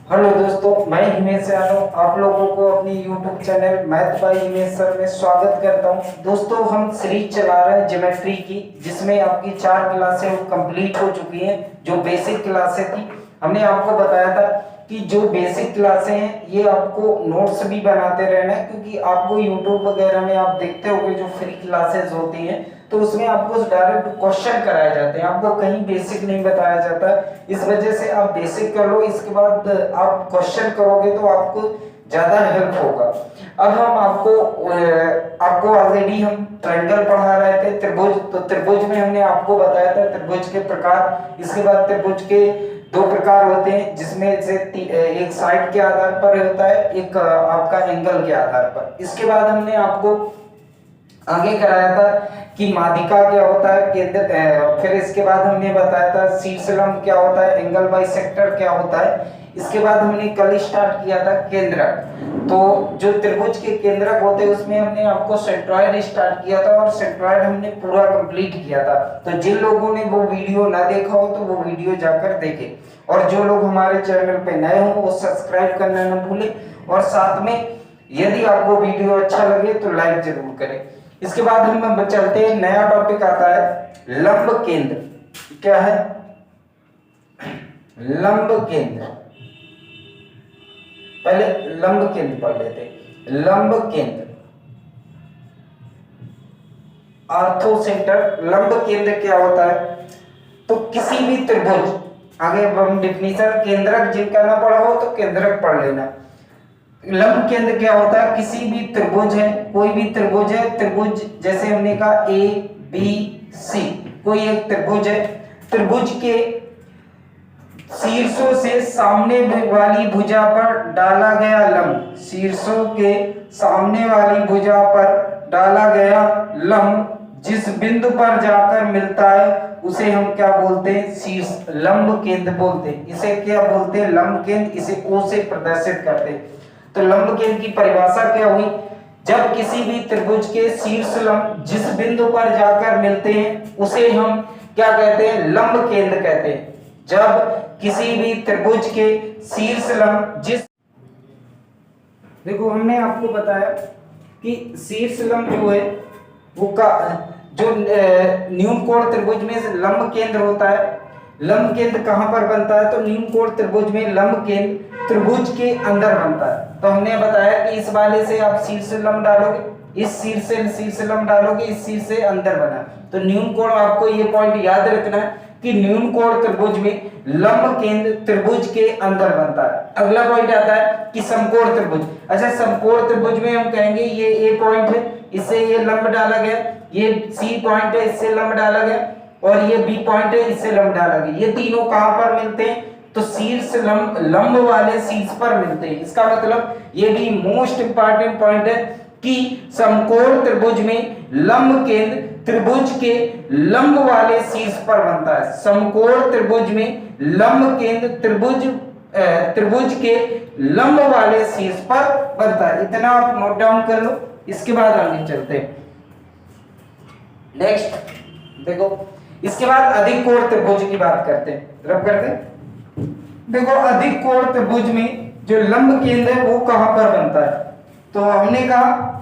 Hello दोस्तों, मैं हिमेश यादव आप लोगों को अपनी YouTube channel math bye Himesh sir में स्वागत करता हूं। दोस्तों, हम सीरीज चला रहे हैं ज्योमेट्री की, जिसमें आपकी 4 क्लासें कंप्लीट हो चुकी हैं। जो बेसिक क्लासें थी, हमने आपको बताया था कि जो बेसिक क्लासें हैं ये आपको नोट्स भी बनाते रहना है, क्योंकि आपको यूट्यूब वगैरह में आप देखते होंगे जो फ्री क्लासेस होती हैं तो उसमें आपको डायरेक्ट क्वेश्चन कराए जाते हैं, आपको कहीं बेसिक नहीं बताया जाता। इस वजह से आप बेसिक कर लो, इसके बाद आप क्वेश्चन करोगे तो आपको ज्यादा हेल्प होगा। अब हम आपको ऑलरेडी हम ट्रायंगल पढ़ा रहे थे, त्रिभुज। तो त्रिभुज में हमने आपको बताया था त्रिभुज के प्रकार। इसके बाद त्रिभुज के 2 प्रकार होते हैं, जिसमें से एक साइड के आधार पर होता है, एक आपका एंगल के आधार पर। इसके बाद हमने आपको आगे कराया था कि माध्यिका क्या होता है, केंद्र। फिर इसके बाद हमने बताया था शीर्षलंब क्या होता है, एंगल बाइसेक्टर क्या होता है। इसके बाद हमने कल स्टार्ट किया था केंद्रक। तो जो त्रिभुज के केंद्रक होते हैं उसमें हमने आपको सेंट्रॉइड स्टार्ट किया था, और सेंट्रॉइड हमने पूरा कंप्लीट किया था। तो जिन लोगों ने वो वीडियो ना देखा हो तो वो वीडियो जाकर देखें, और जो लोग हमारे चैनल पे नए हो वो सब्सक्राइब करना न भूलें, और साथ में यदि आपको वीडियो अच्छा लगे तो लाइक जरूर करें। इसके बाद हम चलते हैं, नया टॉपिक आता है लंब केंद्र। क्या है लंब केंद्र? पहले लंब केंद्र पढ़ लेते हैं। लंब केंद्र, ऑर्थो सेंटर। लंब केंद्र क्या होता है? तो किसी भी त्रिभुज, आगे हम डिफिनीशन, केंद्रक जिनका ना पढ़ा हो तो केंद्रक पढ़ लेना। लंब केंद्र क्या होता है? किसी भी त्रिभुज है, कोई भी त्रिभुज है, त्रिभुज जैसे हमने कहा ए बी सी, कोई एक त्रिभुज है, त्रिभुज के शीर्षों से सामने वाली भुजा पर डाला गया लंब, शीर्षों के सामने वाली भुजा पर डाला गया लंब जिस बिंदु पर जाकर मिलता है उसे हम क्या बोलते हैं? शीर्ष लंब केंद्र बोलते हैं। इसे क्या बोलते हैं? लंब केंद्र। इसे ओ से प्रदर्शित करते हैं। तो लंब केंद्र की परिभाषा क्या हुई? जब किसी भी त्रिभुज के शीर्ष लंब जिस बिंदु पर जाकर मिलते हैं उसे हम क्या कहते हैं? लंब केंद्र कहते हैं। जब किसी भी त्रिभुज के शीर्ष लंब जिस, देखो हमने आपको बताया कि शीर्ष लंब जो है वो का जो न्यून कोण त्रिभुज में लंब केंद्र होता है। लंब केंद्र कहां पर बनता है? तो न्यून कोण त्रिभुज में लंब केंद्र त्रिभुज के अंदर बनता है। तो हमने बताया कि इस वाले से आप शीर्ष लंब डालोगे, इस शीर्ष से शीर्ष लंब डालोगे, इस शीर्ष से अंदर बना। तो न्यून कोण, आपको ये पॉइंट याद रखना है कि न्यून कोण त्रिभुज में लंब केंद्र त्रिभुज के अंदर बनता है। अगला पॉइंट आता है कि समकोण त्रिभुज। अच्छा, समकोण त्रिभुज में हम कहेंगे ये ए पॉइंट है, इससे ये लंब डाला गया, ये सी पॉइंट है, इससे लंब डाला गया, और ये बी पॉइंट है, इससे लंब डाला गया। ये तीनों कहां पर मिलते हैं? तो शीर्ष लंब वाले शीर्ष पर मिलते हैं। इसका मतलब ये भी मोस्ट इंपॉर्टेंट पॉइंट है कि समकोण त्रिभुज में लंब केंद्र त्रिभुज के लंब वाले शीर्ष पर बनता है। समकोण त्रिभुज में लंब केंद्र त्रिभुज के लंब वाले शीर्ष पर बनता है। इतना आप नोट डाउन कर लो। इसके बाद आगे चलते हैं। नेक्स्ट देखो, इसके बाद अधिक कोण त्रिभुज की बात करते हैं। रब करते हैं। देखो, अधिक कोण त्रिभुज में जो लंब केंद्र है वो कहां पर बनता है? तो हमने कहा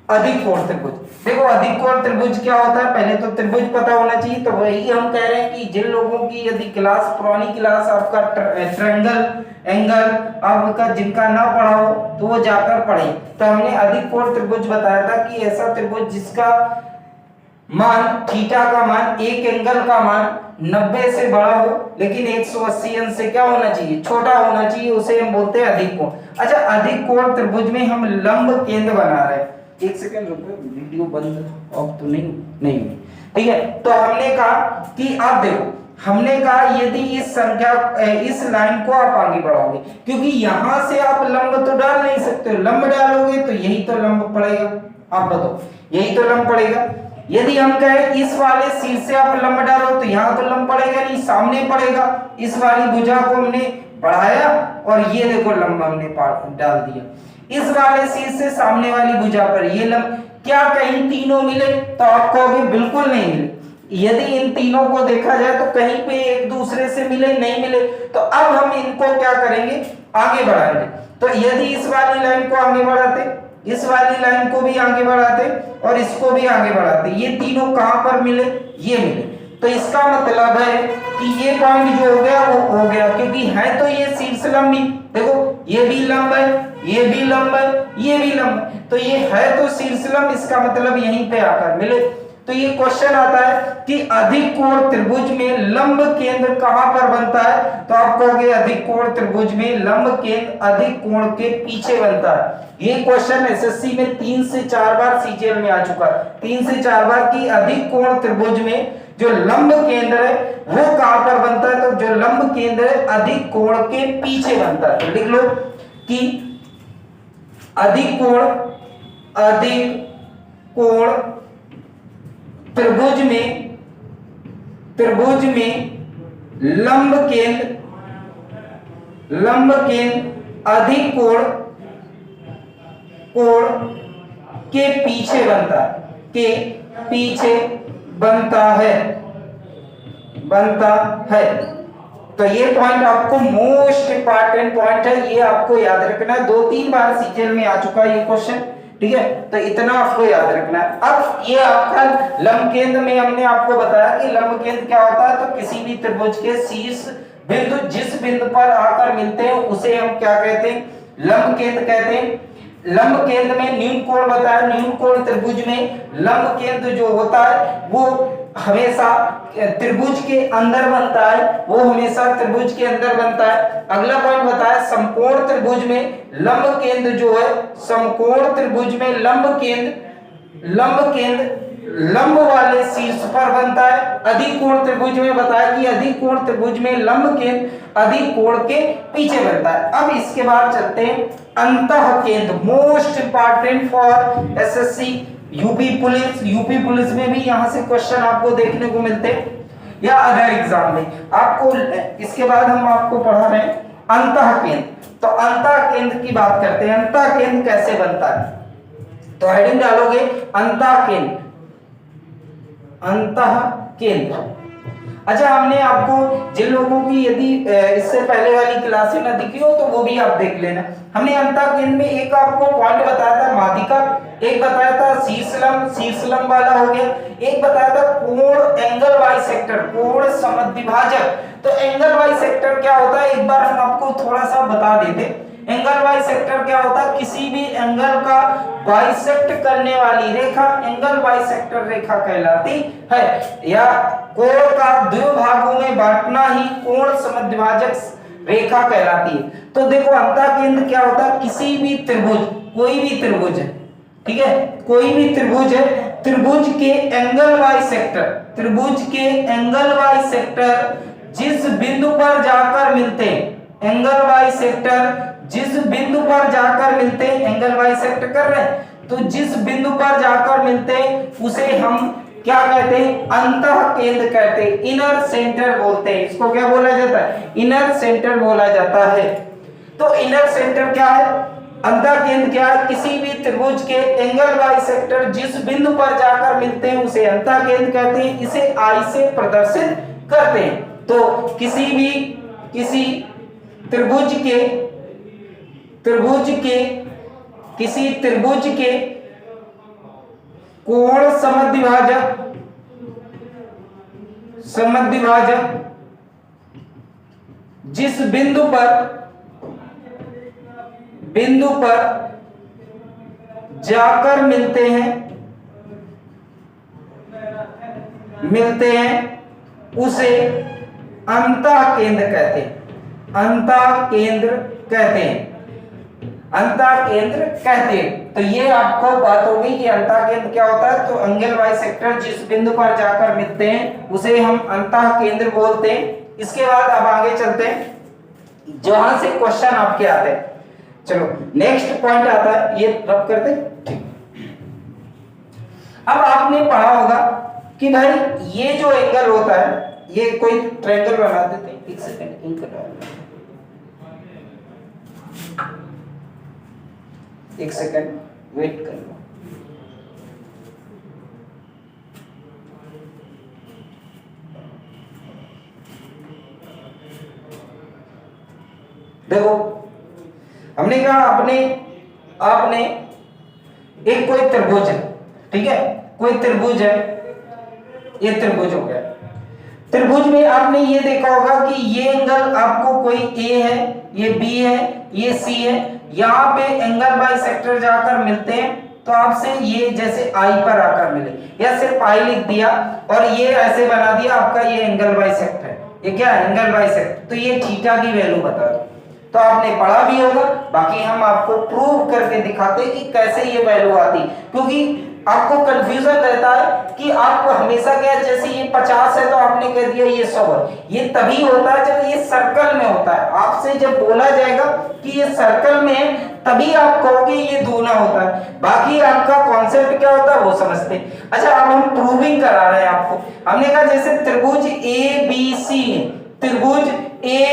अधिक कोण त्रिभुज। देखो, अधिक कोण त्रिभुज क्या होता है? पहले तो त्रिभुज पता होना चाहिए। तो वही हम कह रहे हैं कि जिन लोगों की यदि क्लास, पुरानी क्लास आपका ट्रायंगल, एंगल आपका जिनका ना पढ़ा हो तो वो जाकर पढ़े। तो हमने अधिक कोण त्रिभुज बताया था कि ऐसा त्रिभुज जिसका मान थीटा का मान, एक एंगल का मान 90 से बड़ा हो लेकिन 180 अंश से क्या होना चाहिए? छोटा होना चाहिए, उसे हम बोलते हैं अधिक कोण। अच्छा, अधिक कोण त्रिभुज में हम लंब केंद्र बना रहे हैं। एक सेकंड रुको, वीडियो बंद ऑफ तो नहीं, ठीक है। तो हमने कहा कि आप देखो, हमने कहा यदि इस लाइन को आप आगे बढ़ाओगे, क्योंकि यहां से आप लंब तो डाल नहीं सकते हो, लंब डालोगे तो यही तो लंब पड़ेगा। आप बताओ, यही तो लंब पड़ेगा। यदि हम कहें इस वाले शीर्ष से आप लंब डालो तो यहां तो लंब पड़ेगा नहीं, सामने पड़ेगा। इस वाली भुजा को हमने बढ़ाया और ये देखो लंब हमने डाल दिया। इस वाले शीर्ष से सामने वाली भुजा पर ये लंब, क्या कहीं तीनों मिले? तो आप कहोगे बिल्कुल नहीं मिले। यदि इन तीनों को देखा जाए तो कहीं पे एक दूसरे से मिले नहीं मिले, तो अब हम इनको क्या करेंगे, आगे बढ़ाएंगे। तो यदि इस वाली लाइन को आगे बढ़ाते, इस वाली लाइन को भी आगे बढ़ाते और इसको भी आगे बढ़ाते, ये तीनों कहां पर मिले, ये मिले, तो इसका मतलब है कि ये पॉइंट जो हो गया वो हो गया, क्योंकि है तो ये शीर्ष लंबी, देखो ये भी लंब है, ये भी लंब है, ये भी लंब, तो ये है तो शीर्ष लंब, इसका मतलब यहीं पे आकर मिले। तो ये क्वेश्चन आता है कि अधिक कोण त्रिभुज में लंब केंद्र कहां पर बनता है, तो आप कहोगे अधिक कोण त्रिभुज में लंब केंद्र अधिक कोण के पीछे बनता है। ये क्वेश्चन एसएससी में 3 से 4 बार सीजीएल में आ चुका है, 3 से 4 बार कि अधिक कोण त्रिभुज में जो लंब केंद्र है वो कहां पर बनता है, तो जो लंब केंद्र है अधिक कोण के पीछे बनता है। तो लिख लो कि अधिक कोण त्रिभुज में लंब केंद्र अधिक कोण के पीछे बनता है। तो ये पॉइंट आपको मोस्ट इंपॉर्टेंट पॉइंट है, ये आपको याद रखना है, 2-3 बार सीजीएल में आ चुका है ये क्वेश्चन, ठीक है, तो इतना आपको याद रखना है। अब ये आपका लंब केंद्र में हमने आपको बताया कि लंब केंद्र क्या होता है, तो किसी भी त्रिभुज के शीर्ष बिंदु जिस बिंदु पर आकर मिलते हैं उसे हम क्या कहते हैं, लंब केंद्र कहते हैं। लंब केंद्र में न्यून कोण बताया, न्यून कोण त्रिभुज में लंब केंद्र जो होता है वो हमेशा त्रिभुज के अंदर बनता है, वो हमेशा त्रिभुज के अंदर बनता है। अगला पॉइंट बताया समकोण त्रिभुज में लंब केंद्र जो है, समकोण त्रिभुज में लंब केंद्र लंब वाले शीर्ष पर बनता है। अधिक कोण त्रिभुज में बताया कि अधिक कोण त्रिभुज में लंब केंद्र अधिक कोण के पीछे बनता है। अब इसके बाद चलते हैं अंतः केंद्र, most important for SSC UP police में भी यहां से क्वेश्चन आपको देखने को मिलते हैं या अदर एग्जाम में आपको। इसके बाद हम आपको पढ़ा रहे हैं अंतः केंद्र। तो अंतः केंद्र की बात करते हैं, अंतः केंद्र कैसे बनता है, तो हेडिंग डालोगे अंतः केंद्र। अच्छा, हमने आपको जिन लोगों की यदि इससे पहले वाली क्लासें ना दिखी हो तो वो भी आप देख लेना। हमने अंतः केंद्र में एक आपको पॉइंट बताया था माध्यिका, एक बताया था शीर्षलंब वाला हो गया, एक बताया था कोण एंगल बाइसेक्टर, कोण समद्विभाजक। तो एंगल बाइसेक्टर क्या होता है, एक बार हम आपको थोड़ा सा बता देते। एंगल बाइसेक्टर क्या होता है, किसी भी एंगल का बाइसेक्ट करने वाली रेखा एंगल बाइसेक्टर रेखा कहलाती है, या कोण का दो भागों में बांटना ही कोण समद्विभाजक रेखा कहलाती है। तो देखो अंतः केंद्र क्या होता है, किसी भी त्रिभुज, कोई भी त्रिभुज है, ठीक है, कोई भी त्रिभुज है, त्रिभुज के एंगल बाइसेक्टर जिस बिंदु पर जाकर मिलते हैं, एंगल बाइसेक्टर जिस बिंदु पर जाकर मिलते हैं, एंगल बाइसेक्ट कर रहे हैं, तो जिस बिंदु पर जाकर मिलते हैं उसे हम क्या कहते हैं, अंतः केंद्र कहते हैं, इनर सेंटर बोलते हैं। इसको क्या बोला जाता है, इनर सेंटर बोला जाता है। तो इनर सेंटर क्या है, अंतः केंद्र क्या है, किसी भी त्रिभुज के एंगल बाइसेक्टर जिस बिंदु पर जाकर मिलते हैं उसे अंतः केंद्र कहते हैं। इसे आई से प्रदर्शित करते हैं। तो किसी त्रिभुज के कोण समद्विभाजक जिस बिंदु पर जाकर मिलते हैं उसे अंतः केंद्र कहते हैं, तो ये आपको बात होगी कि अंतः केंद्र क्या होता है। तो एंगल बाइसेक्टर जिस बिंदु पर जाकर मिलते हैं उसे हम अंतः केंद्र बोलते हैं। इसके बाद अब आगे चलते हैं जहां से क्वेश्चन आपके आते हैं। चलो नेक्स्ट पॉइंट आता है, ये रब करते हैं, ठीक। अब आपने पढ़ा होगा कि भाई ये जो एंगल होता है, ये कोई ट्रायंगल बना देते हैं, एक सेकंड इंक डालना, एक सेकंड वेट कर लो। देखो हमने कहा आपने एक कोई त्रिभुज है, ठीक है, कोई त्रिभुज है, ये त्रिभुज हो गया। त्रिभुज में आपने ये देखा होगा कि ये एंगल आपको कोई ए है, ये बी है, ये सी है, यहाँ पे एंगल बाइसेक्टर जाकर मिलते हैं, तो आपसे ये जैसे आई पर आकर मिले या सिर्फ आई लिख दिया और ये ऐसे बना दिया आपका ये एंगल बाइसेक्टर है, ये क्या है एंगल बाइसेक्टर, तो ये थीटा की वैल्यू बता दो। तो आपने पढ़ा भी होगा, बाकी हम आपको प्रूव करके दिखाते कि कैसे ये वैल्यू आती, क्योंकि आपको कंफ्यूजन रहता है कि आप हमेशा क्या, जैसे ये 50 है तो आपने कह दिया ये 100 है। ये तभी होता है जब ये सर्कल में होता है, आपसे जब बोला जाएगा कि ये सर्कल में है तभी आप कहोगे ये दूना होता है, बाकी आपका कॉन्सेप्ट क्या होता है वो समझते। अच्छा अब हम प्रूविंग करा रहे हैं आपको। हमने कहा जैसे त्रिभुज ए बी सी में, त्रिभुज ए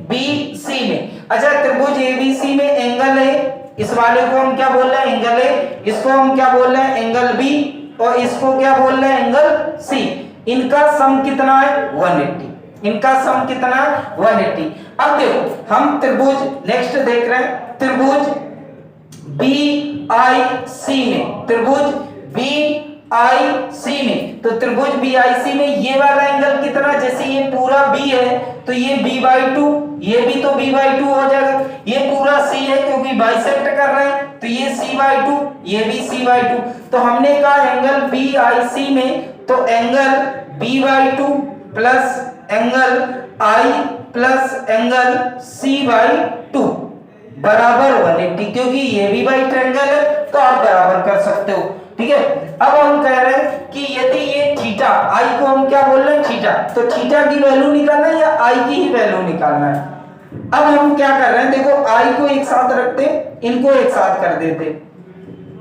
बी सी में, अच्छा त्रिभुज ए बी सी में एंगल है, इस वाले को हम क्या बोल रहे हैं एंगल ए, इसको हम क्या बोल रहे हैं एंगल बी, और इसको क्या बोल रहे हैं एंगल सी। इनका सम कितना है 180, इनका सम कितना है 180। अब देखो हम त्रिभुज नेक्स्ट देख रहे हैं, त्रिभुज बी आई सी में, त्रिभुज बी आई सी में, तो त्रिभुज बी आई सी में ये वाला एंगल कितना, जैसे ये पूरा बी है तो ये b/2, ये भी तो b/2 हो जाएगा, ये पूरा c है क्योंकि बाइसेक्ट कर रहे हैं तो ये c/2, ये भी c/2। तो हमने कहा एंगल BIC में तो angle b/2 plus angle I plus angle c/2 बराबर 180, क्योंकि ये भी बाई ट्रायंगल है तो आप बराबर कर सकते हो, ठीक है। अब हम कह रहे हैं कि यदि ये थीटा, आई को हम क्या बोल रहे हैं थीटा, तो थीटा की वैल्यू निकालना है या आई की ही वैल्यू निकालना है। अब हम क्या कर रहे हैं, देखो आई को एक साथ रखते, इनको एक साथ कर देते,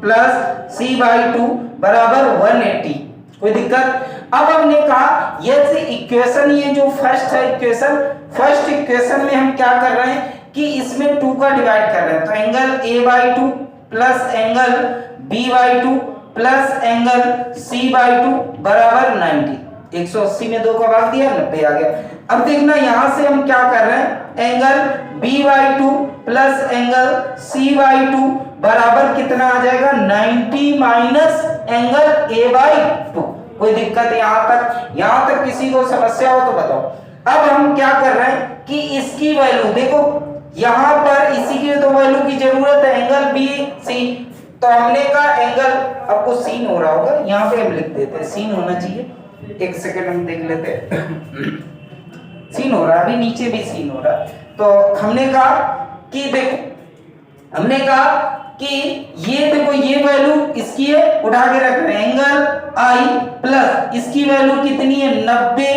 प्लस c/2 बराबर 180, कोई दिक्कत। अब हमने कहा ये इक्वेशन, ये जो फर्स्ट है इक्वेशन, फर्स्ट इक्वेशन में हम क्या कर रहे हैं कि इसमें 2 का डिवाइड कर रहे हैं, तो angle a/2 plus angle b/2 plus angle c/2 बराबर 90, 180 में 2 का भाग दिया 90 आ गया। अब देखना यहां से हम क्या कर रहे हैं, angle b/2 plus angle c/2 बराबर कितना आ जाएगा 90 माइनस एंगल a/2। कोई दिक्कत यहां तक किसी को समस्या हो तो बताओ। अब हम क्या कर रहे हैं कि इसकी वैल्यू देखो, यहां पर इसी की तो वैल्यू की जरूरत है, एंगल BC, तो हमने कहा एंगल, आपको सीन हो रहा होगा यहां पे हम लिख देते हैं, सीन होना चाहिए, एक सेकंड हम देख लेते हैं सीन हो रहा है, अभी नीचे भी सीन हो रहा है। तो हमने कहा कि देखो, हमने कहा कि ये देखो ये वैल्यू इसकी है, उठा के रख रहे हैं, एंगल I प्लस इसकी वैल्यू कितनी है 90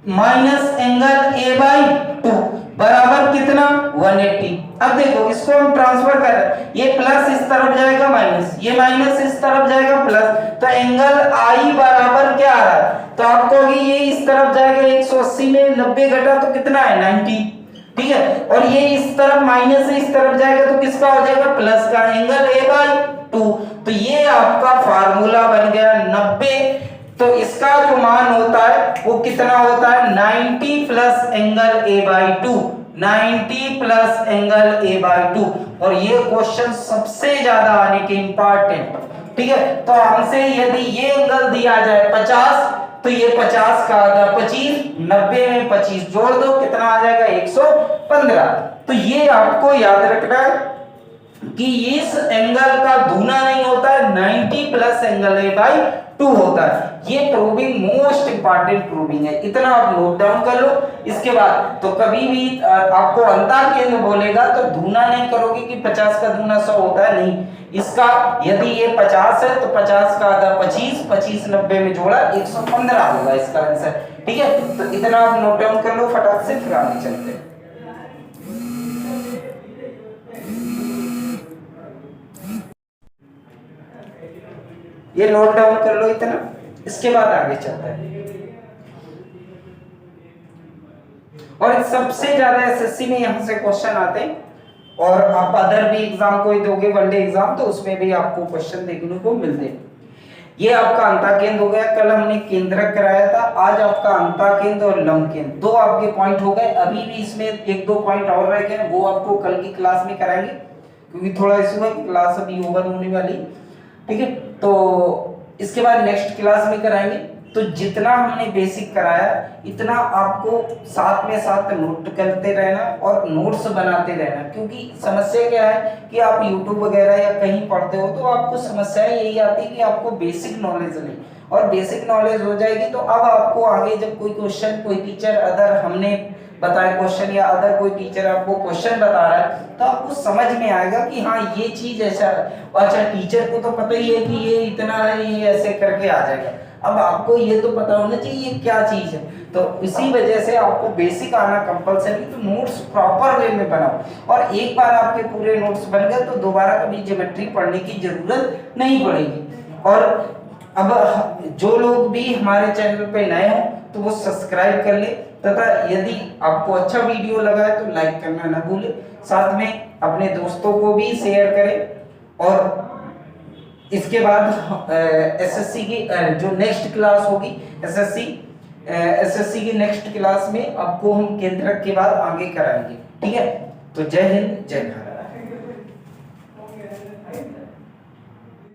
माइनस एंगल a/2 बराबर कितना 180। अब देखो इसको हम ट्रांसफर कर रहे हैं, ये प्लस इस तरफ जाएगा माइनस, ये माइनस इस तरफ जाएगा प्लस, तो एंगल I बराबर क्या आ रहा है, तो आपको ये इस तरफ जाएगा 180 में 90 घटा तो कितना है 90, ठीक है, और ये इस तरफ माइनस से इस तरफ जाएगा तो किसका हो जाएगा प्लस का, एंगल a/2। तो ये आपका फार्मूला बन गया 90। तो इसका जो मान होता है वो कितना होता है 90 plus angle a/2, 90 plus angle a/2। और ये क्वेश्चन सबसे ज्यादा आने के इंपॉर्टेंट, ठीक है। तो हमसे यदि ये एंगल दिया जाए 50, तो ये 50 का आधा 25, 90 में 25 जोड़ दो कितना आ जाएगा 115। तो ये आपको याद रखना है कि इस एंगल का दूना नहीं होता है, 90 प्लस एंगल a/2 होता है। ये प्रूविंग मोस्ट इंपॉर्टेंट प्रूविंग है, इतना आप नोट डाउन कर लो। इसके बाद तो कभी भी आपको अंतर केंद्र बोलेगा तो दूना नहीं करोगे कि 50 का दूना 100 होता है, नहीं। इसका यदि ये 50 है तो 50 का आधा 25, 25 90 में जोड़ा 115 होगा इसका आंसर, ठीक है। तो इतना आप नोट डाउन कर लो फटाक से, फिर आगे चलते हैं। ये नोट डाउन कर लो इतना, इसके बाद आगे चलते हैं। और सबसे ज्यादा एसएससी में यहां से क्वेश्चन आते हैं, और आप अदर भी एग्जाम कोई दोगे वनडे एग्जाम तो उसमें भी आपको क्वेश्चन देखने को मिलते हैं। ये आपका अंतःकेंद्र हो गया। कल हमने केंद्रक कराया था, आज आपका अंतःकेंद्र और लंबकेंद्र, दो आपके पॉइंट हो गए। अभी भी इसमें एक दो पॉइंट और रह गए, वो आपको कल की क्लास में कराएंगे, क्योंकि थोड़ा इशू है, क्लास अभी ओवर होने वाली। ठीक है, तो इसके बाद नेक्स्ट क्लास में कराएंगे। तो जितना हमने बेसिक कराया इतना आपको साथ में साथ नोट करते रहना और नोट्स बनाते रहना, क्योंकि समस्या क्या है कि आप YouTube वगैरह या कहीं पढ़ते हो तो आपको समस्या यही आती है कि आपको बेसिक नॉलेज नहीं, और बेसिक नॉलेज हो जाएगी तो अब आपको आगे जब कोई क्वेश्चन, कोई टीचर अदर हमने बताया क्वेश्चन या अदर कोई टीचर आपको क्वेश्चन बता रहा है तो आपको समझ में आएगा कि हाँ ये चीज ऐसा, अच्छा टीचर को तो पता ही है कि ये इतना है, ये ऐसे करके आ जाएगा, अब आपको ये तो पता होना चाहिए ये क्या चीज है। तो इसी वजह से आपको बेसिक आना कंपलसरी, तो नोट्स प्रॉपर वे में बनाओ, और एक बार आपके पूरे नोट्स बन गए तो दोबारा कभी ज्योमेट्री पढ़ने की जरूरत नहीं पड़ेगी। और अब जो लोग भी हमारे चैनल पे नए हो तो वो सब्सक्राइब कर ले, तथा यदि आपको अच्छा वीडियो लगा है तो लाइक करना ना भूले, साथ में अपने दोस्तों को भी शेयर करें। और इसके बाद एसएससी की जो नेक्स्ट क्लास होगी, एसएससी की नेक्स्ट क्लास में आपको हम केंद्रक के बाद आगे कराएंगे। ठीक है, तो जय हिंद, जय भारत।